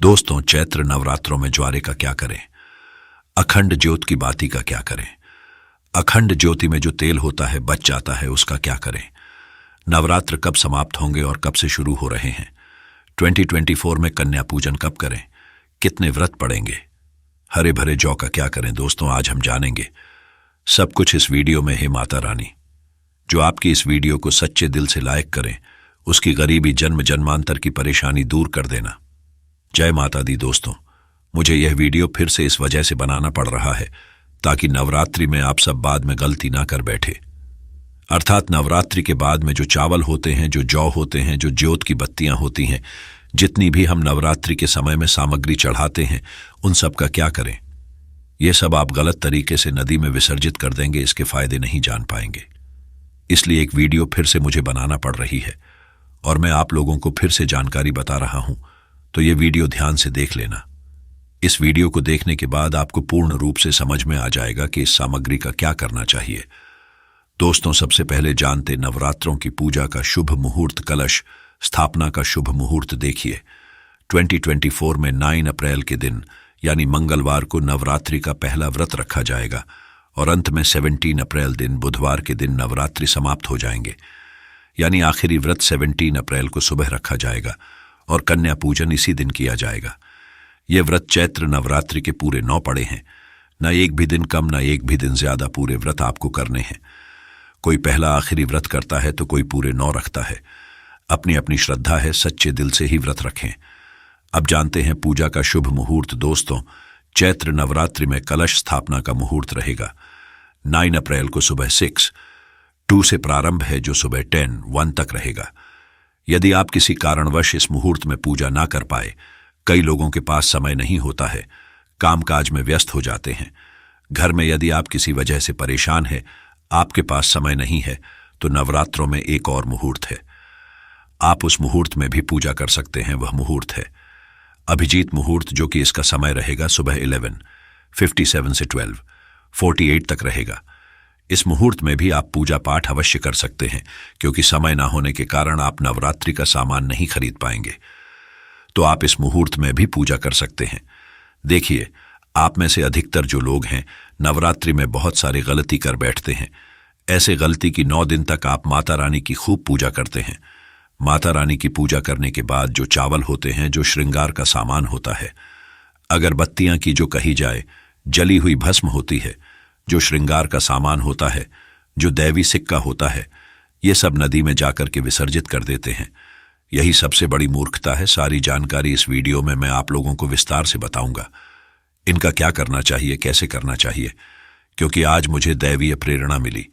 दोस्तों, चैत्र नवरात्रों में ज्वारे का क्या करें? अखंड ज्योत की बाती का क्या करें? अखंड ज्योति में जो तेल होता है बच जाता है, उसका क्या करें? नवरात्र कब समाप्त होंगे और कब से शुरू हो रहे हैं? 2024 में कन्या पूजन कब करें? कितने व्रत पड़ेंगे? हरे भरे जौ का क्या करें? दोस्तों, आज हम जानेंगे सब कुछ इस वीडियो में। हे माता रानी, जो आपकी इस वीडियो को सच्चे दिल से लाइक करें, उसकी गरीबी जन्म जन्मांतर की परेशानी दूर कर देना। जय माता दी। दोस्तों, मुझे यह वीडियो फिर से इस वजह से बनाना पड़ रहा है ताकि नवरात्रि में आप सब बाद में गलती ना कर बैठे। अर्थात नवरात्रि के बाद में जो चावल होते हैं, जो जौ होते हैं, जो ज्योत की बत्तियां होती हैं, जितनी भी हम नवरात्रि के समय में सामग्री चढ़ाते हैं, उन सब का क्या करें? ये सब आप गलत तरीके से नदी में विसर्जित कर देंगे, इसके फायदे नहीं जान पाएंगे। इसलिए एक वीडियो फिर से मुझे बनाना पड़ रही है और मैं आप लोगों को फिर से जानकारी बता रहा हूं, तो ये वीडियो ध्यान से देख लेना। इस वीडियो को देखने के बाद आपको पूर्ण रूप से समझ में आ जाएगा कि इस सामग्री का क्या करना चाहिए। दोस्तों, सबसे पहले जानते नवरात्रों की पूजा का शुभ मुहूर्त, कलश स्थापना का शुभ मुहूर्त देखिए। 2024 में 9 अप्रैल के दिन यानी मंगलवार को नवरात्रि का पहला व्रत रखा जाएगा और अंत में 17 अप्रैल दिन बुधवार के दिन नवरात्रि समाप्त हो जाएंगे, यानी आखिरी व्रत 17 अप्रैल को सुबह रखा जाएगा और कन्या पूजन इसी दिन किया जाएगा। ये व्रत चैत्र नवरात्रि के पूरे 9 पड़े हैं, न एक भी दिन कम न एक भी दिन ज्यादा पूरे व्रत आपको करने हैं। कोई पहला आखिरी व्रत करता है तो कोई पूरे 9 रखता है। अपनी अपनी श्रद्धा है, सच्चे दिल से ही व्रत रखें। अब जानते हैं पूजा का शुभ मुहूर्त। दोस्तों, चैत्र नवरात्रि में कलश स्थापना का मुहूर्त रहेगा 9 अप्रैल को सुबह 6:02 से प्रारंभ है, जो सुबह 10:01 तक रहेगा। यदि आप किसी कारणवश इस मुहूर्त में पूजा ना कर पाए, कई लोगों के पास समय नहीं होता है, कामकाज में व्यस्त हो जाते हैं, घर में यदि आप किसी वजह से परेशान हैं, आपके पास समय नहीं है, तो नवरात्रों में एक और मुहूर्त है। आप उस मुहूर्त में भी पूजा कर सकते हैं। वह मुहूर्त है अभिजीत मुहूर्त, जो कि इसका समय रहेगा सुबह 11:57 से 12:48 तक रहेगा। इस मुहूर्त में भी आप पूजा पाठ अवश्य कर सकते हैं, क्योंकि समय ना होने के कारण आप नवरात्रि का सामान नहीं खरीद पाएंगे, तो आप इस मुहूर्त में भी पूजा कर सकते हैं। देखिए, आप में से अधिकतर जो लोग हैं नवरात्रि में बहुत सारी गलती कर बैठते हैं। ऐसे गलती की 9 दिन तक आप माता रानी की खूब पूजा करते हैं। माता रानी की पूजा करने के बाद जो चावल होते हैं, जो श्रृंगार का सामान होता है, अगरबत्तियां की जो कही जाए, जली हुई भस्म होती है, जो श्रृंगार का सामान होता है, जो दैवी सिक्का होता है, ये सब नदी में जाकर के विसर्जित कर देते हैं। यही सबसे बड़ी मूर्खता है। सारी जानकारी इस वीडियो में मैं आप लोगों को विस्तार से बताऊंगा। इनका क्या करना चाहिए, कैसे करना चाहिए, क्योंकि आज मुझे दैवीय प्रेरणा मिली।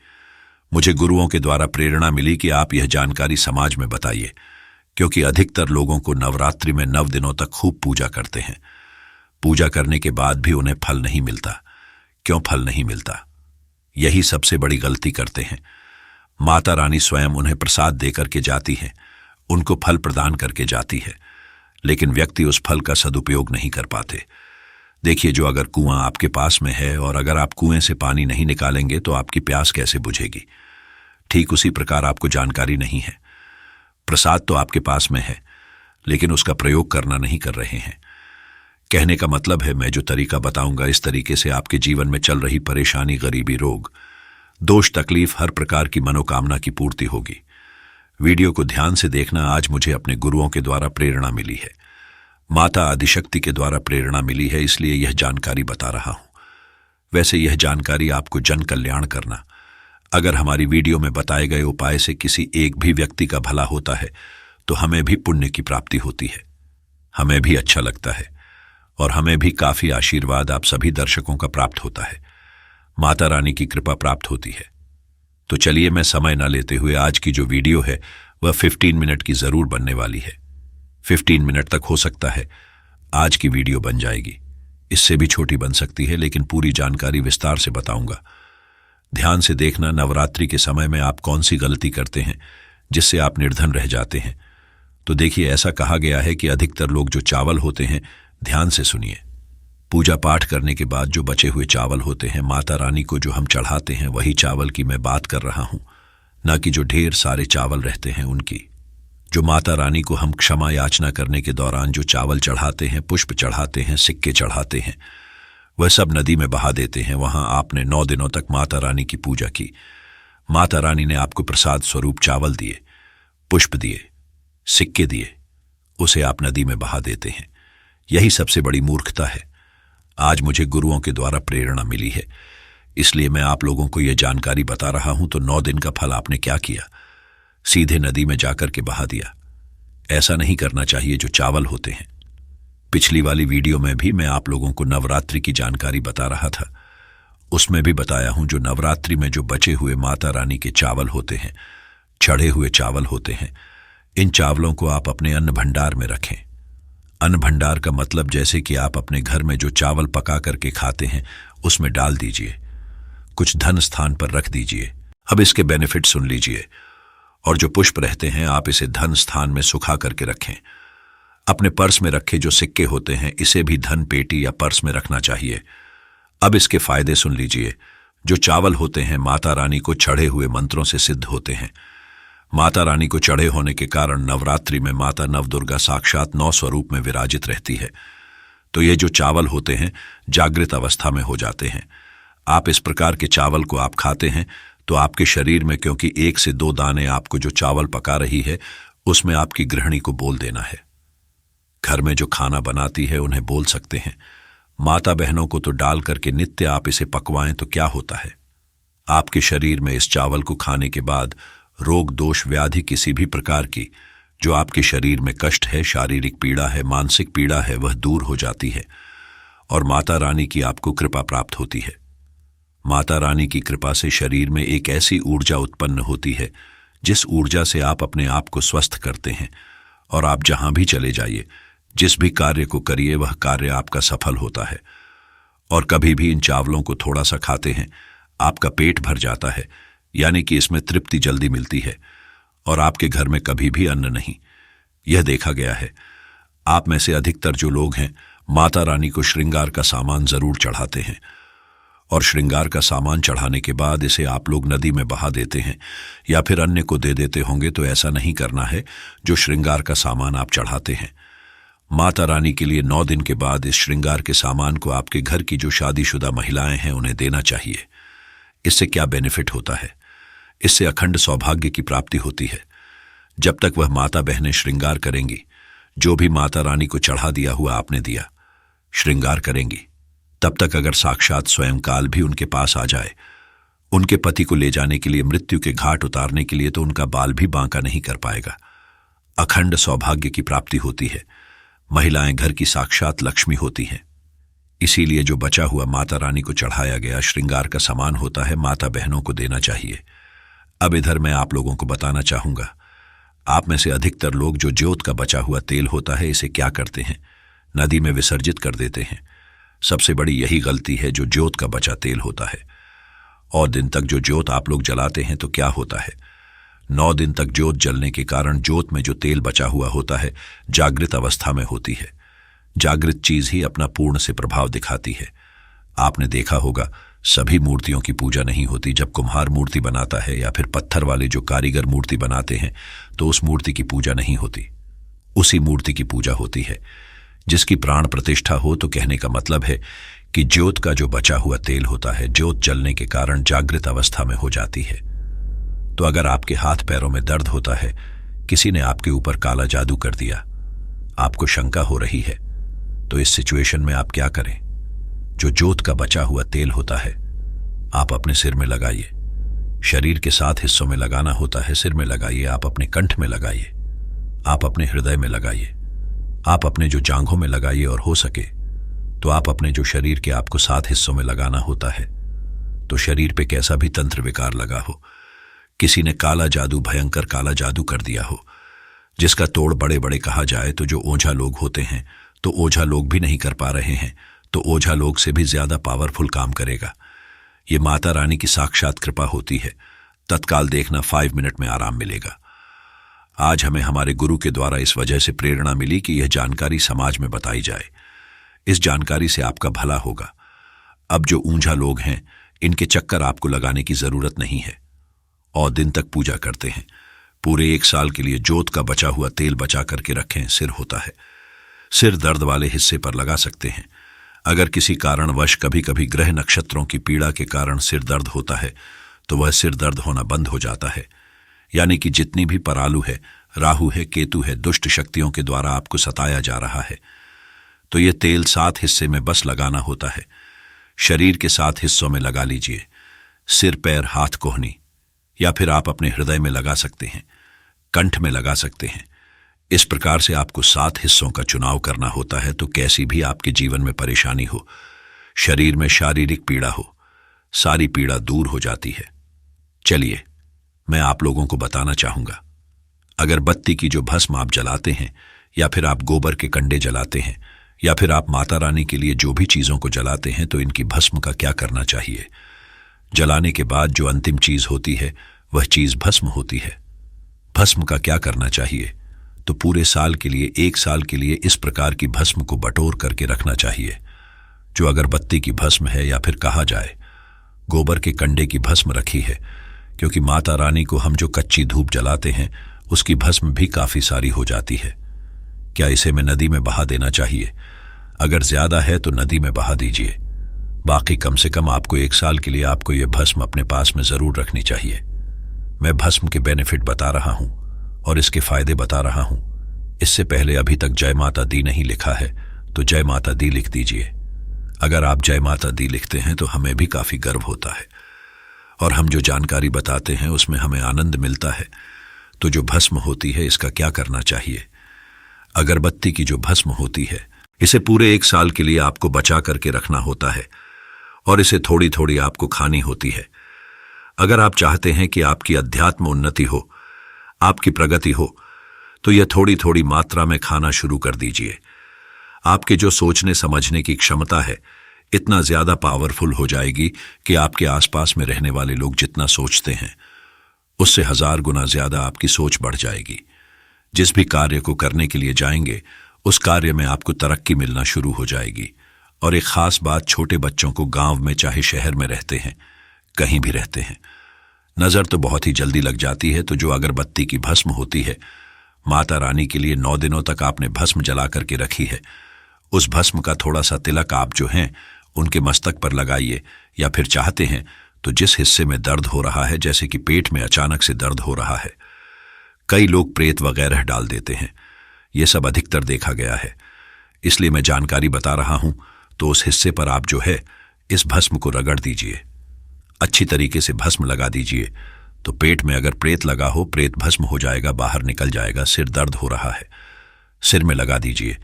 मुझे गुरुओं के द्वारा प्रेरणा मिली कि आप यह जानकारी समाज में बताइए, क्योंकि अधिकतर लोगों को नवरात्रि में 9 दिनों तक खूब पूजा करते हैं। पूजा करने के बाद भी उन्हें फल नहीं मिलता। क्यों फल नहीं मिलता? यही सबसे बड़ी गलती करते हैं। माता रानी स्वयं उन्हें प्रसाद देकर के जाती है, उनको फल प्रदान करके जाती है, लेकिन व्यक्ति उस फल का सदुपयोग नहीं कर पाते। देखिए, जो अगर कुआं आपके पास में है और अगर आप कुएं से पानी नहीं निकालेंगे तो आपकी प्यास कैसे बुझेगी? ठीक उसी प्रकार आपको जानकारी नहीं है। प्रसाद तो आपके पास में है, लेकिन उसका प्रयोग करना नहीं कर रहे हैं। कहने का मतलब है, मैं जो तरीका बताऊंगा, इस तरीके से आपके जीवन में चल रही परेशानी, गरीबी, रोग, दोष, तकलीफ, हर प्रकार की मनोकामना की पूर्ति होगी। वीडियो को ध्यान से देखना। आज मुझे अपने गुरुओं के द्वारा प्रेरणा मिली है, माता आदिशक्ति के द्वारा प्रेरणा मिली है, इसलिए यह जानकारी बता रहा हूं। वैसे यह जानकारी आपको जन कल्याण करना। अगर हमारी वीडियो में बताए गए उपाय से किसी एक भी व्यक्ति का भला होता है, तो हमें भी पुण्य की प्राप्ति होती है, हमें भी अच्छा लगता है और हमें भी काफी आशीर्वाद आप सभी दर्शकों का प्राप्त होता है। माता रानी की कृपा प्राप्त होती है। तो चलिए, मैं समय न लेते हुए आज की जो वीडियो है वह 15 मिनट की जरूर बनने वाली है। 15 मिनट तक हो सकता है आज की वीडियो बन जाएगी, इससे भी छोटी बन सकती है, लेकिन पूरी जानकारी विस्तार से बताऊंगा। ध्यान से देखना। नवरात्रि के समय में आप कौन सी गलती करते हैं जिससे आप निर्धन रह जाते हैं? तो देखिए, ऐसा कहा गया है कि अधिकतर लोग जो चावल होते हैं, ध्यान से सुनिए, पूजा पाठ करने के बाद जो बचे हुए चावल होते हैं, माता रानी को जो हम चढ़ाते हैं, वही चावल की मैं बात कर रहा हूं, ना कि जो ढेर सारे चावल रहते हैं उनकी। जो माता रानी को हम क्षमा याचना करने के दौरान जो चावल चढ़ाते हैं, पुष्प चढ़ाते हैं, सिक्के चढ़ाते हैं, वह सब नदी में बहा देते हैं। वहां आपने 9 दिनों तक माता रानी की पूजा की। माता रानी ने आपको प्रसाद स्वरूप चावल दिए, पुष्प दिए, सिक्के दिए, उसे आप नदी में बहा देते हैं। यही सबसे बड़ी मूर्खता है। आज मुझे गुरुओं के द्वारा प्रेरणा मिली है, इसलिए मैं आप लोगों को यह जानकारी बता रहा हूं। तो 9 दिन का फल आपने क्या किया? सीधे नदी में जाकर के बहा दिया। ऐसा नहीं करना चाहिए। जो चावल होते हैं, पिछली वाली वीडियो में भी मैं आप लोगों को नवरात्रि की जानकारी बता रहा था, उसमें भी बताया हूं जो नवरात्रि में जो बचे हुए माता रानी के चावल होते हैं, चढ़े हुए चावल होते हैं, इन चावलों को आप अपने अन्न भंडार में रखें। अन्न भंडार का मतलब जैसे कि आप अपने घर में जो चावल पका करके खाते हैं उसमें डाल दीजिए, कुछ धन स्थान पर रख दीजिए। अब इसके बेनिफिट सुन लीजिए। और जो पुष्प रहते हैं आप इसे धन स्थान में सुखा करके रखें। अपने पर्स में रखे जो सिक्के होते हैं इसे भी धन पेटी या पर्स में रखना चाहिए। अब इसके फायदे सुन लीजिए। जो चावल होते हैं माता रानी को चढ़े हुए मंत्रों से सिद्ध होते हैं। माता रानी को चढ़े होने के कारण नवरात्रि में माता नवदुर्गा साक्षात 9 स्वरूप में विराजित रहती है। तो ये जो चावल होते हैं जागृत अवस्था में हो जाते हैं। आप इस प्रकार के चावल को आप खाते हैं तो आपके शरीर में, क्योंकि 1 से 2 दाने आपको जो चावल पका रही है उसमें आपकी गृहिणी को बोल देना है। घर में जो खाना बनाती है उन्हें बोल सकते हैं। माता बहनों को तो डाल करके नित्य आप इसे पकवाएं तो क्या होता है, आपके शरीर में इस चावल को खाने के बाद रोग दोष व्याधि किसी भी प्रकार की जो आपके शरीर में कष्ट है, शारीरिक पीड़ा है, मानसिक पीड़ा है, वह दूर हो जाती है और माता रानी की आपको कृपा प्राप्त होती है। माता रानी की कृपा से शरीर में एक ऐसी ऊर्जा उत्पन्न होती है जिस ऊर्जा से आप अपने आप को स्वस्थ करते हैं और आप जहां भी चले जाइए, जिस भी कार्य को करिए वह कार्य आपका सफल होता है। और कभी भी इन चावलों को थोड़ा सा खाते हैं आपका पेट भर जाता है, यानी कि इसमें तृप्ति जल्दी मिलती है और आपके घर में कभी भी अन्न नहीं। यह देखा गया है। आप में से अधिकतर जो लोग हैं माता रानी को श्रृंगार का सामान जरूर चढ़ाते हैं और श्रृंगार का सामान चढ़ाने के बाद इसे आप लोग नदी में बहा देते हैं या फिर अन्य को दे देते होंगे। तो ऐसा नहीं करना है। जो श्रृंगार का सामान आप चढ़ाते हैं माता रानी के लिए 9 दिन के बाद इस श्रृंगार के सामान को आपके घर की जो शादीशुदा महिलाएं हैं उन्हें देना चाहिए। इससे क्या बेनिफिट होता है? इससे अखंड सौभाग्य की प्राप्ति होती है। जब तक वह माता बहनें श्रृंगार करेंगी, जो भी माता रानी को चढ़ा दिया हुआ आपने दिया, श्रृंगार करेंगी, तब तक अगर साक्षात स्वयं काल भी उनके पास आ जाए, उनके पति को ले जाने के लिए, मृत्यु के घाट उतारने के लिए, तो उनका बाल भी बांका नहीं कर पाएगा। अखंड सौभाग्य की प्राप्ति होती है। महिलाएं घर की साक्षात लक्ष्मी होती हैं। इसीलिए जो बचा हुआ माता रानी को चढ़ाया गया श्रृंगार का सामान होता है माता बहनों को देना चाहिए। अब इधर मैं आप लोगों को बताना चाहूंगा, आप में से अधिकतर लोग जो ज्योत का बचा हुआ तेल होता है इसे क्या करते हैं? नदी में विसर्जित कर देते हैं। सबसे बड़ी यही गलती है। जो ज्योत का बचा तेल होता है और दिन तक जो ज्योत आप लोग जलाते हैं तो क्या होता है, 9 दिन तक ज्योत जलने के कारण ज्योत में जो तेल बचा हुआ होता है जागृत अवस्था में होती है। जागृत चीज ही अपना पूर्ण से प्रभाव दिखाती है। आपने देखा होगा सभी मूर्तियों की पूजा नहीं होती। जब कुम्हार मूर्ति बनाता है या फिर पत्थर वाले जो कारीगर मूर्ति बनाते हैं तो उस मूर्ति की पूजा नहीं होती, उसी मूर्ति की पूजा होती है जिसकी प्राण प्रतिष्ठा हो। तो कहने का मतलब है कि ज्योत का जो बचा हुआ तेल होता है ज्योत जलने के कारण जागृत अवस्था में हो जाती है। तो अगर आपके हाथ पैरों में दर्द होता है, किसी ने आपके ऊपर काला जादू कर दिया, आपको शंका हो रही है, तो इस सिचुएशन में आप क्या करें? जो ज्योत का बचा हुआ तेल होता है आप अपने सिर में लगाइए। शरीर के 7 हिस्सों में लगाना होता है। सिर में लगाइए, आप अपने कंठ में लगाइए, आप अपने हृदय में लगाइए, आप अपने जो जांघों में लगाइए और हो सके तो आप अपने जो शरीर के आपको 7 हिस्सों में लगाना होता है। तो शरीर पे कैसा भी तंत्र विकार लगा हो, किसी ने काला जादू, भयंकर काला जादू कर दिया हो, जिसका तोड़ बड़े बड़े कहा जाए तो जो ओझा लोग होते हैं तो ओझा लोग भी नहीं कर पा रहे हैं, तो ओझा लोग से भी ज्यादा पावरफुल काम करेगा। ये माता रानी की साक्षात कृपा होती है। तत्काल देखना 5 मिनट में आराम मिलेगा। आज हमें हमारे गुरु के द्वारा इस वजह से प्रेरणा मिली कि यह जानकारी समाज में बताई जाए। इस जानकारी से आपका भला होगा। अब जो ऊंझा लोग हैं इनके चक्कर आपको लगाने की जरूरत नहीं है और दिन तक पूजा करते हैं। पूरे 1 साल के लिए जोत का बचा हुआ तेल बचा करके रखें। सिर होता है, सिर दर्द वाले हिस्से पर लगा सकते हैं। अगर किसी कारणवश कभी कभी ग्रह नक्षत्रों की पीड़ा के कारण सिर दर्द होता है तो वह सिर दर्द होना बंद हो जाता है। यानी कि जितनी भी परालू है, राहु है, केतु है, दुष्ट शक्तियों के द्वारा आपको सताया जा रहा है, तो ये तेल 7 हिस्से में बस लगाना होता है। शरीर के 7 हिस्सों में लगा लीजिए, सिर, पैर, हाथ, कोहनी, या फिर आप अपने हृदय में लगा सकते हैं, कंठ में लगा सकते हैं। इस प्रकार से आपको 7 हिस्सों का चुनाव करना होता है। तो कैसी भी आपके जीवन में परेशानी हो, शरीर में शारीरिक पीड़ा हो, सारी पीड़ा दूर हो जाती है। चलिए मैं आप लोगों को बताना चाहूंगा। अगरबत्ती की जो भस्म आप जलाते हैं, या फिर आप गोबर के कंडे जलाते हैं, या फिर आप माता रानी के लिए जो भी चीजों को जलाते हैं, तो इनकी भस्म का क्या करना चाहिए। जलाने के बाद जो अंतिम चीज होती है वह चीज भस्म होती है। भस्म का क्या करना चाहिए, तो पूरे साल के लिए, 1 साल के लिए इस प्रकार की भस्म को बटोर करके रखना चाहिए। जो अगरबत्ती की भस्म है, या फिर कहा जाए गोबर के कंडे की भस्म रखी है, क्योंकि माता रानी को हम जो कच्ची धूप जलाते हैं उसकी भस्म भी काफी सारी हो जाती है। क्या इसे मैं नदी में बहा देना चाहिए? अगर ज्यादा है तो नदी में बहा दीजिए। बाकी कम से कम आपको 1 साल के लिए आपको यह भस्म अपने पास में जरूर रखनी चाहिए। मैं भस्म के बेनिफिट बता रहा हूं और इसके फायदे बता रहा हूं। इससे पहले अभी तक जय माता दी नहीं लिखा है तो जय माता दी लिख दीजिए। अगर आप जय माता दी लिखते हैं तो हमें भी काफी गर्व होता है, और हम जो जानकारी बताते हैं उसमें हमें आनंद मिलता है। तो जो भस्म होती है, इसका क्या करना चाहिए। अगरबत्ती की जो भस्म होती है, इसे पूरे 1 साल के लिए आपको बचा करके रखना होता है, और इसे थोड़ी थोड़ी आपको खानी होती है। अगर आप चाहते हैं कि आपकी अध्यात्म उन्नति हो, आपकी प्रगति हो, तो यह थोड़ी थोड़ी मात्रा में खाना शुरू कर दीजिए। आपके जो सोचने समझने की क्षमता है इतना ज्यादा पावरफुल हो जाएगी कि आपके आसपास में रहने वाले लोग जितना सोचते हैं उससे 1000 गुना ज्यादा आपकी सोच बढ़ जाएगी। जिस भी कार्य को करने के लिए जाएंगे उस कार्य में आपको तरक्की मिलना शुरू हो जाएगी। और एक खास बात, छोटे बच्चों को गांव में चाहे शहर में रहते हैं, कहीं भी रहते हैं, नजर तो बहुत ही जल्दी लग जाती है। तो जो अगरबत्ती की भस्म होती है, माता रानी के लिए 9 दिनों तक आपने भस्म जला करके रखी है, उस भस्म का थोड़ा सा तिलक आप जो हैं उनके मस्तक पर लगाइए। या फिर चाहते हैं तो जिस हिस्से में दर्द हो रहा है, जैसे कि पेट में अचानक से दर्द हो रहा है, कई लोग प्रेत वगैरह डाल देते हैं, ये सब अधिकतर देखा गया है, इसलिए मैं जानकारी बता रहा हूं। तो उस हिस्से पर आप जो है इस भस्म को रगड़ दीजिए, अच्छी तरीके से भस्म लगा दीजिए। तो पेट में अगर प्रेत लगा हो, प्रेत भस्म हो जाएगा, बाहर निकल जाएगा। सिर दर्द हो रहा है, सिर में लगा दीजिए।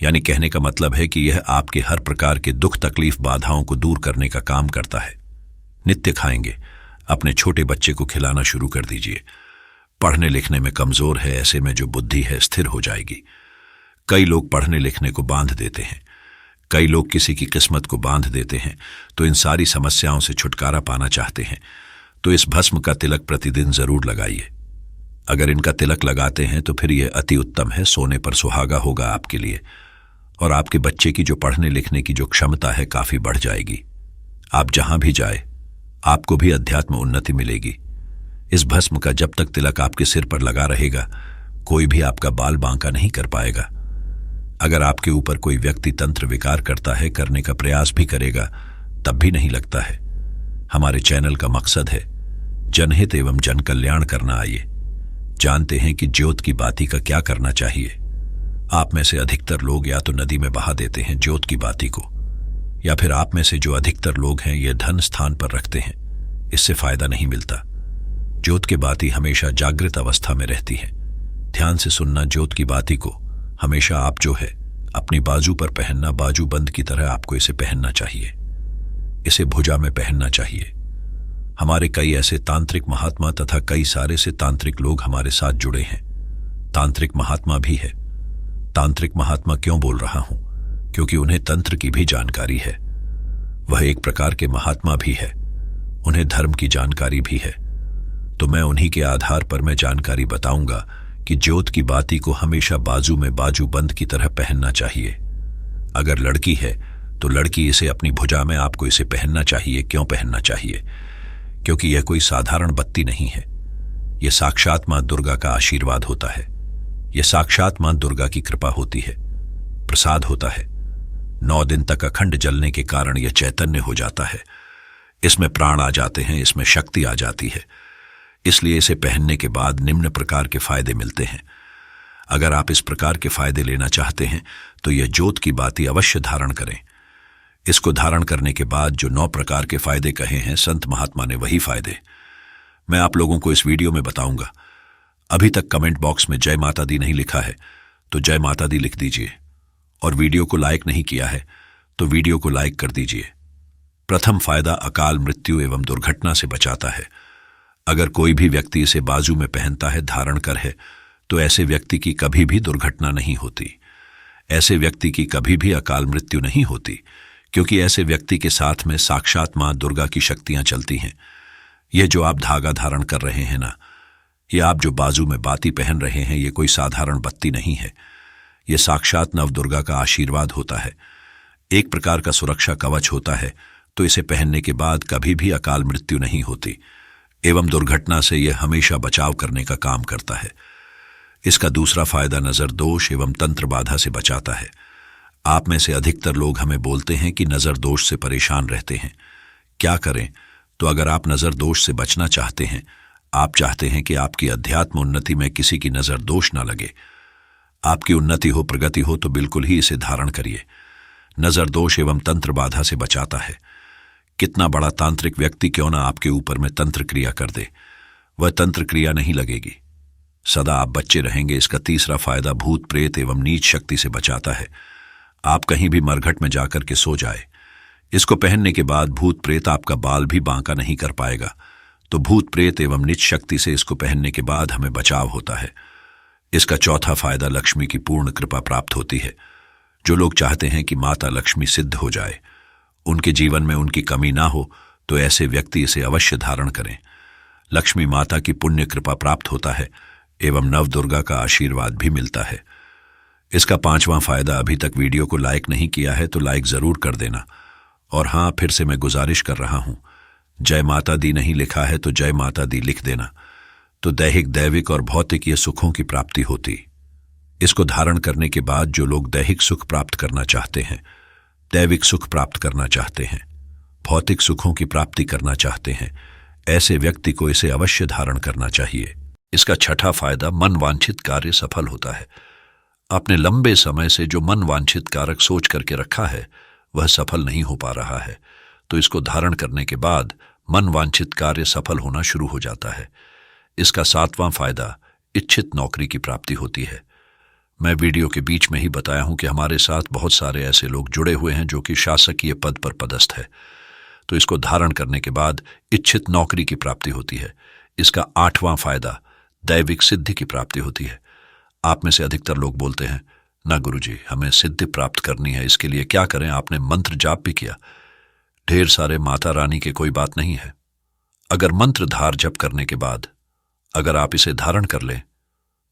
यानी कहने का मतलब है कि यह आपके हर प्रकार के दुख, तकलीफ, बाधाओं को दूर करने का काम करता है। नित्य खाएंगे, अपने छोटे बच्चे को खिलाना शुरू कर दीजिए। पढ़ने लिखने में कमजोर है, ऐसे में जो बुद्धि है स्थिर हो जाएगी। कई लोग पढ़ने लिखने को बांध देते हैं, कई लोग किसी की किस्मत को बांध देते हैं। तो इन सारी समस्याओं से छुटकारा पाना चाहते हैं तो इस भस्म का तिलक प्रतिदिन जरूर लगाइए। अगर इनका तिलक लगाते हैं तो फिर यह अति उत्तम है, सोने पर सुहागा होगा आपके लिए। और आपके बच्चे की जो पढ़ने लिखने की जो क्षमता है काफी बढ़ जाएगी। आप जहां भी जाए आपको भी अध्यात्म उन्नति मिलेगी। इस भस्म का जब तक तिलक आपके सिर पर लगा रहेगा, कोई भी आपका बाल बांका नहीं कर पाएगा। अगर आपके ऊपर कोई व्यक्ति तंत्र विकार करता है, करने का प्रयास भी करेगा, तब भी नहीं लगता है। हमारे चैनल का मकसद है जनहित एवं जन कल्याण करना। आइए जानते हैं कि ज्योत की बाती का क्या करना चाहिए। आप में से अधिकतर लोग या तो नदी में बहा देते हैं ज्योत की बाती को, या फिर आप में से जो अधिकतर लोग हैं ये धन स्थान पर रखते हैं, इससे फायदा नहीं मिलता। ज्योत की बाती हमेशा जागृत अवस्था में रहती है। ध्यान से सुनना, ज्योत की बाती को हमेशा आप जो है अपनी बाजू पर पहनना, बाजू बंद की तरह आपको इसे पहनना चाहिए। इसे भुजा में पहनना चाहिए। हमारे कई ऐसे तांत्रिक महात्मा तथा कई सारे से तांत्रिक लोग हमारे साथ जुड़े हैं। तांत्रिक महात्मा भी है। तांत्रिक महात्मा क्यों बोल रहा हूं? क्योंकि उन्हें तंत्र की भी जानकारी है। वह एक प्रकार के महात्मा भी है, उन्हें धर्म की जानकारी भी है। तो मैं उन्हीं के आधार पर मैं जानकारी बताऊंगा कि ज्योत की बाती को हमेशा बाजू में बाजू बंद की तरह पहनना चाहिए। अगर लड़की है तो लड़की इसे अपनी भुजा में आपको इसे पहनना चाहिए। क्यों पहनना चाहिए? क्योंकि यह कोई साधारण बत्ती नहीं है, यह साक्षात मां दुर्गा का आशीर्वाद होता है। यह साक्षात मां दुर्गा की कृपा होती है, प्रसाद होता है। 9 दिन तक अखंड जलने के कारण यह चैतन्य हो जाता है। इसमें प्राण आ जाते हैं, इसमें शक्ति आ जाती है। इसलिए इसे पहनने के बाद निम्न प्रकार के फायदे मिलते हैं। अगर आप इस प्रकार के फायदे लेना चाहते हैं तो यह ज्योत की बाती अवश्य धारण करें। इसको धारण करने के बाद जो 9 प्रकार के फायदे कहे हैं संत महात्मा ने, वही फायदे मैं आप लोगों को इस वीडियो में बताऊंगा। अभी तक कमेंट बॉक्स में जय माता दी नहीं लिखा है तो जय माता दी लिख दीजिए, और वीडियो को लाइक नहीं किया है तो वीडियो को लाइक कर दीजिए। प्रथम फायदा अकाल मृत्यु एवं दुर्घटना से बचाता है। अगर कोई भी व्यक्ति इसे बाजू में पहनता है, धारण कर है, तो ऐसे व्यक्ति की कभी भी दुर्घटना नहीं होती। ऐसे व्यक्ति की कभी भी अकाल मृत्यु नहीं होती, क्योंकि ऐसे व्यक्ति के साथ में साक्षात मां दुर्गा की शक्तियां चलती हैं। यह जो आप धागा धारण कर रहे हैं ना, यह आप जो बाजू में बाती पहन रहे हैं, यह कोई साधारण बत्ती नहीं है। यह साक्षात नव दुर्गा का आशीर्वाद होता है। एक प्रकार का सुरक्षा कवच होता है, तो इसे पहनने के बाद कभी भी अकाल मृत्यु नहीं होती एवं दुर्घटना से यह हमेशा बचाव करने का काम करता है। इसका दूसरा फायदा नजर दोष एवं तंत्र बाधा से बचाता है। आप में से अधिकतर लोग हमें बोलते हैं कि नजर दोष से परेशान रहते हैं। क्या करें? तो अगर आप नजर दोष से बचना चाहते हैं, आप चाहते हैं कि आपकी अध्यात्म उन्नति में किसी की नजर दोष ना लगे, आपकी उन्नति हो, प्रगति हो, तो बिल्कुल ही इसे धारण करिए। नजर दोष एवं तंत्र बाधा से बचाता है। कितना बड़ा तांत्रिक व्यक्ति क्यों ना आपके ऊपर में तंत्र क्रिया कर दे, वह तंत्र क्रिया नहीं लगेगी। सदा आप बच्चे रहेंगे। इसका तीसरा फायदा भूत प्रेत एवं नीच शक्ति से बचाता है। आप कहीं भी मरघट में जाकर के सो जाए, इसको पहनने के बाद भूत प्रेत आपका बाल भी बांका नहीं कर पाएगा। तो भूत प्रेत एवं नीच शक्ति से इसको पहनने के बाद हमें बचाव होता है। इसका चौथा फायदा लक्ष्मी की पूर्ण कृपा प्राप्त होती है। जो लोग चाहते हैं कि माता लक्ष्मी सिद्ध हो जाए, उनके जीवन में उनकी कमी ना हो, तो ऐसे व्यक्ति इसे अवश्य धारण करें। लक्ष्मी माता की पुण्य कृपा प्राप्त होता है एवं नव दुर्गा का आशीर्वाद भी मिलता है। इसका 5वां फायदा, अभी तक वीडियो को लाइक नहीं किया है तो लाइक जरूर कर देना। और हाँ, फिर से मैं गुजारिश कर रहा हूं, जय माता दी नहीं लिखा है तो जय माता दी लिख देना, तो दैहिक, दैविक और भौतिक ये सुखों की प्राप्ति होती। इसको धारण करने के बाद जो लोग दैहिक सुख प्राप्त करना चाहते हैं, दैविक सुख प्राप्त करना चाहते हैं, भौतिक सुखों की प्राप्ति करना चाहते हैं, ऐसे व्यक्ति को इसे अवश्य धारण करना चाहिए। इसका 6ठा फायदा, मन वांछित कार्य सफल होता है। आपने लंबे समय से जो मन वांछित कारक सोच करके रखा है, वह सफल नहीं हो पा रहा है, तो इसको धारण करने के बाद मन वांछित कार्य सफल होना शुरू हो जाता है। इसका 7वां फायदा, इच्छित नौकरी की प्राप्ति होती है। मैं वीडियो के बीच में ही बताया हूं कि हमारे साथ बहुत सारे ऐसे लोग जुड़े हुए हैं जो कि शासकीय पद पर पदस्थ है, तो इसको धारण करने के बाद इच्छित नौकरी की प्राप्ति होती है। इसका 8वां फायदा, दैविक सिद्धि की प्राप्ति होती है। आप में से अधिकतर लोग बोलते हैं, ना गुरुजी, हमें सिद्धि प्राप्त करनी है, इसके लिए क्या करें? आपने मंत्र जाप भी किया, ढेर सारे माता रानी के, कोई बात नहीं है। अगर मंत्र धार जप करने के बाद अगर आप इसे धारण कर लें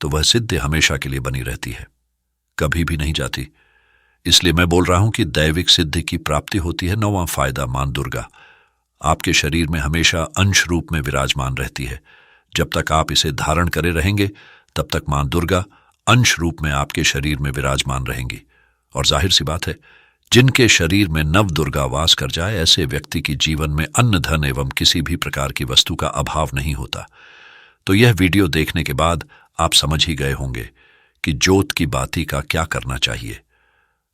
तो वह सिद्धि हमेशा के लिए बनी रहती है, कभी भी नहीं जाती। इसलिए मैं बोल रहा हूं कि दैविक सिद्धि की प्राप्ति होती है। 9वां फायदा, मां दुर्गा आपके शरीर में हमेशा अंश रूप में विराजमान रहती है। जब तक आप इसे धारण करे रहेंगे, तब तक मां दुर्गा अंश रूप में आपके शरीर में विराजमान रहेंगी। और जाहिर सी बात है, जिनके शरीर में नव दुर्गा वास कर जाए, ऐसे व्यक्ति की जीवन में अन्न, धन एवं किसी भी प्रकार की वस्तु का अभाव नहीं होता। तो यह वीडियो देखने के बाद आप समझ ही गए होंगे कि ज्योत की बाती का क्या करना चाहिए।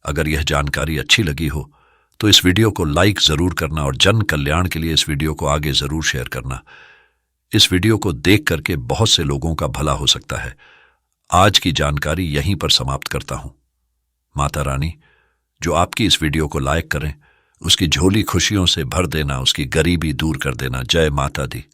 अगर यह जानकारी अच्छी लगी हो तो इस वीडियो को लाइक जरूर करना और जन कल्याण के लिए इस वीडियो को आगे जरूर शेयर करना। इस वीडियो को देख करके बहुत से लोगों का भला हो सकता है। आज की जानकारी यहीं पर समाप्त करता हूं। माता रानी जो आपकी इस वीडियो को लाइक करें, उसकी झोली खुशियों से भर देना, उसकी गरीबी दूर कर देना। जय माता दी।